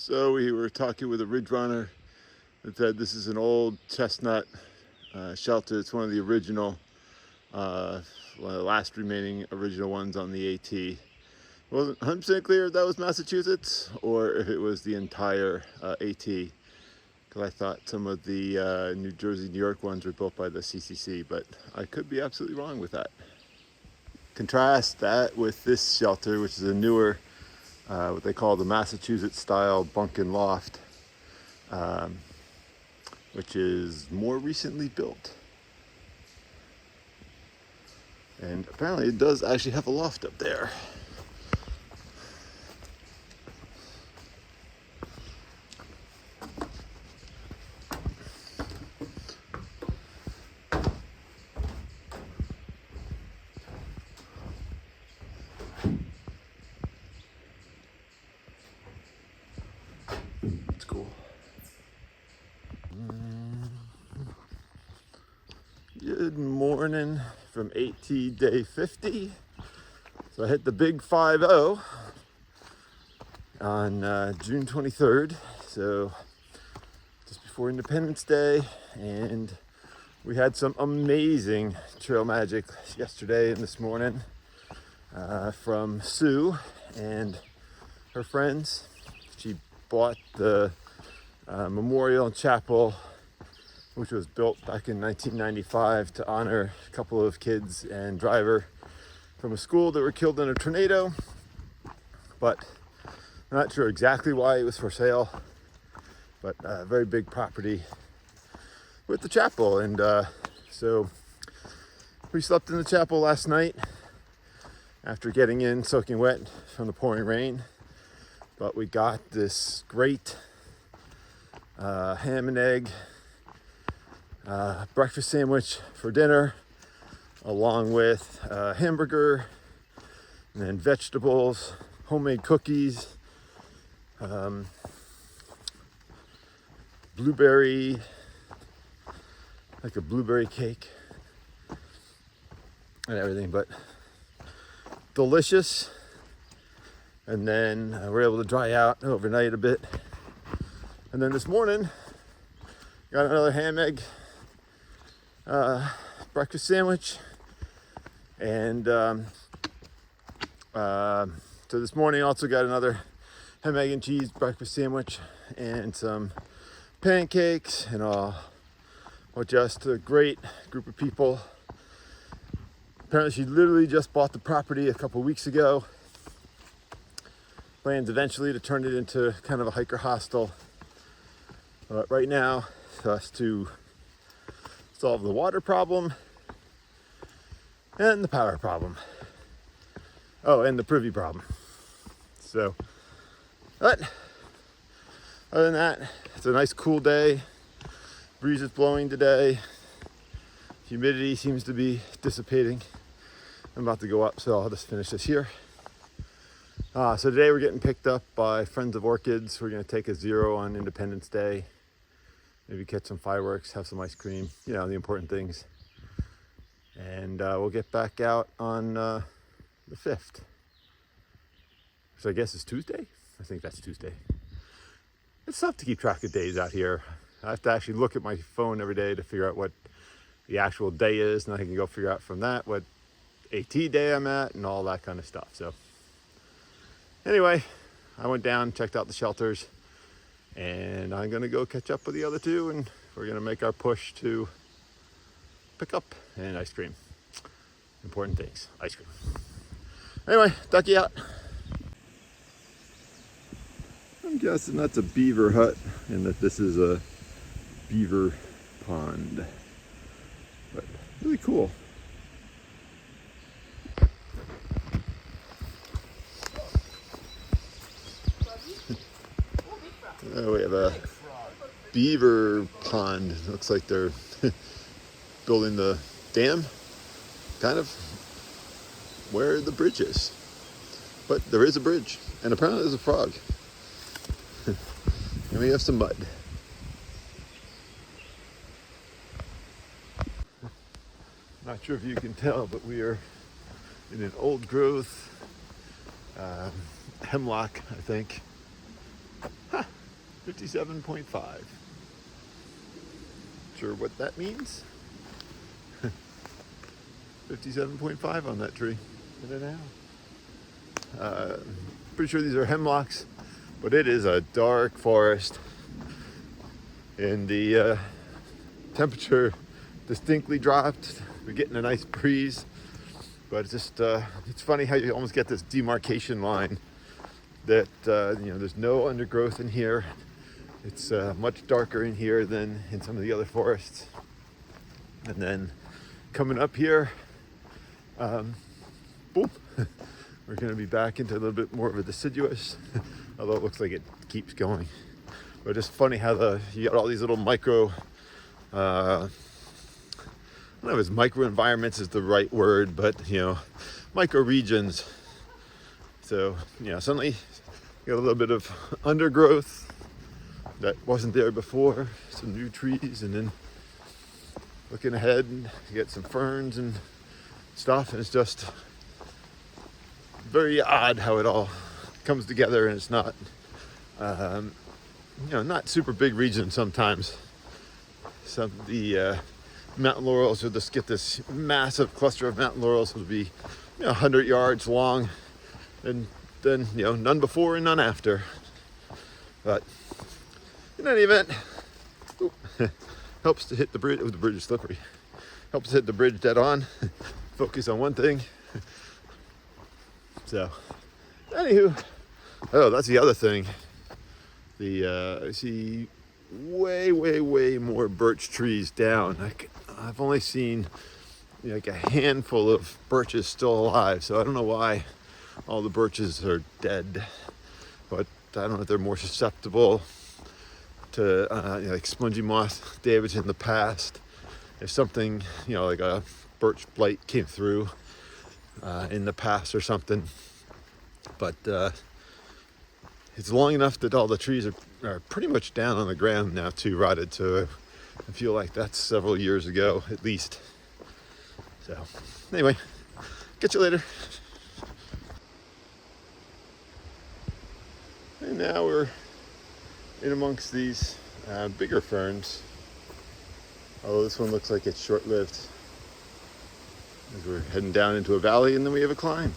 So we were talking with a ridge runner that said this is an old chestnut shelter. It's one of the original, one of the last remaining original ones on the AT. It wasn't 100% clear if that was Massachusetts or if it was the entire AT, because I thought some of the New Jersey, New York ones were built by the CCC, but I could be absolutely wrong with that. Contrast that with this shelter, which is a newer, what they call the Massachusetts style bunk and loft, which is more recently built. And apparently it does actually have a loft up there. It's cool. Good morning from AT day 50. So I hit the big 5-0 on June 23rd, so just before Independence Day, and we had some amazing trail magic yesterday and this morning from Sue and her friends. She bought the memorial chapel, which was built back in 1995 to honor a couple of kids and driver from a school that were killed in a tornado. But I'm not sure exactly why it was for sale, but a very big property with the chapel. And so we slept in the chapel last night after getting in soaking wet from the pouring rain. But we got this great ham and egg breakfast sandwich for dinner, along with a hamburger and then vegetables, homemade cookies, blueberry, like a blueberry cake and everything, but delicious. And then we're able to dry out overnight a bit. And then this morning, got another ham egg breakfast sandwich. And so this morning also got another ham, egg, and cheese breakfast sandwich and some pancakes and all. Well, just a great group of people. Apparently she literally just bought the property a couple weeks ago. Plans eventually to turn it into kind of a hiker hostel. But right now, it's us to solve the water problem and the power problem. Oh, and the privy problem. So, but other than that, it's a nice cool day. Breeze is blowing today. Humidity seems to be dissipating. I'm about to go up, so I'll just finish this here. So today we're getting picked up by Friends of Orchids. We're going to take a 0 on Independence Day. Maybe catch some fireworks, have some ice cream, you know, the important things. And we'll get back out on the 5th. So I guess it's Tuesday? I think that's Tuesday. It's tough to keep track of days out here. I have to actually look at my phone every day to figure out what the actual day is, and I can go figure out from that what AT day I'm at and all that kind of stuff. So anyway, I went down, checked out the shelters, and I'm gonna go catch up with the other two, and we're gonna make our push to pick up and ice cream. Important things, ice cream. Anyway, ducky out. I'm guessing that's a beaver hut and that this is a beaver pond, but really cool. We have a beaver pond. Looks like they're building the dam, kind of, where the bridge is. But there is a bridge, and apparently there's a frog. And we have some mud. Not sure if you can tell, but we are in an old growth hemlock, I think. Huh. 57.5. Sure what that means? 57.5 on that tree. I don't know. Pretty sure these are hemlocks, but it is a dark forest. And the temperature distinctly dropped. We're getting a nice breeze, but it's just it's funny how you almost get this demarcation line that there's no undergrowth in here. It's much darker in here than in some of the other forests. And then coming up here, boom, we're going to be back into a little bit more of a deciduous, although it looks like it keeps going. But it's funny how you got all these little micro, I don't know if micro environments is the right word, but micro regions. So suddenly you got a little bit of undergrowth that wasn't there before, some new trees, and then looking ahead, and you get some ferns and stuff, and it's just very odd how it all comes together, and it's not, not super big regions sometimes. Some of the mountain laurels will just get this massive cluster of mountain laurels will be 100 yards long, and then none before and none after. But in any event, helps to hit the bridge. Oh, the bridge is slippery. Helps to hit the bridge dead on. Focus on one thing. So, anywho, that's the other thing. I see way more birch trees down. I've only seen like a handful of birches still alive, so I don't know why all the birches are dead. But I don't know if they're more susceptible to like spongy moth damage in the past. If something like a birch blight came through in the past or something. But it's long enough that all the trees are pretty much down on the ground now too, rotted. So I feel like that's several years ago at least. So anyway, catch you later. And now we're in amongst these bigger ferns. Although this one looks like it's short-lived. As we're heading down into a valley, and then we have a climb.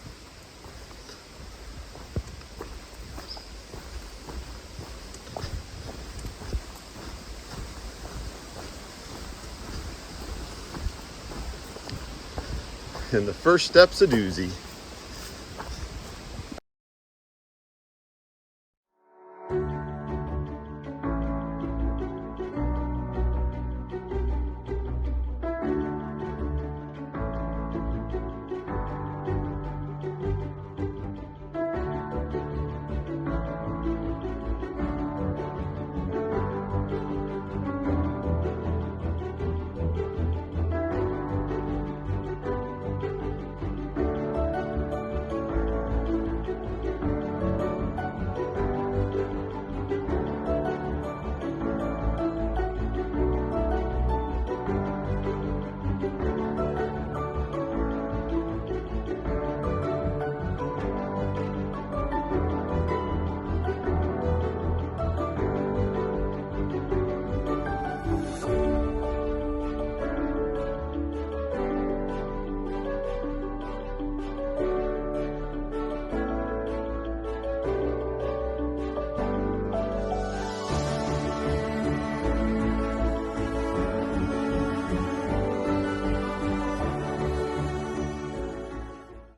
And the first step's a doozy.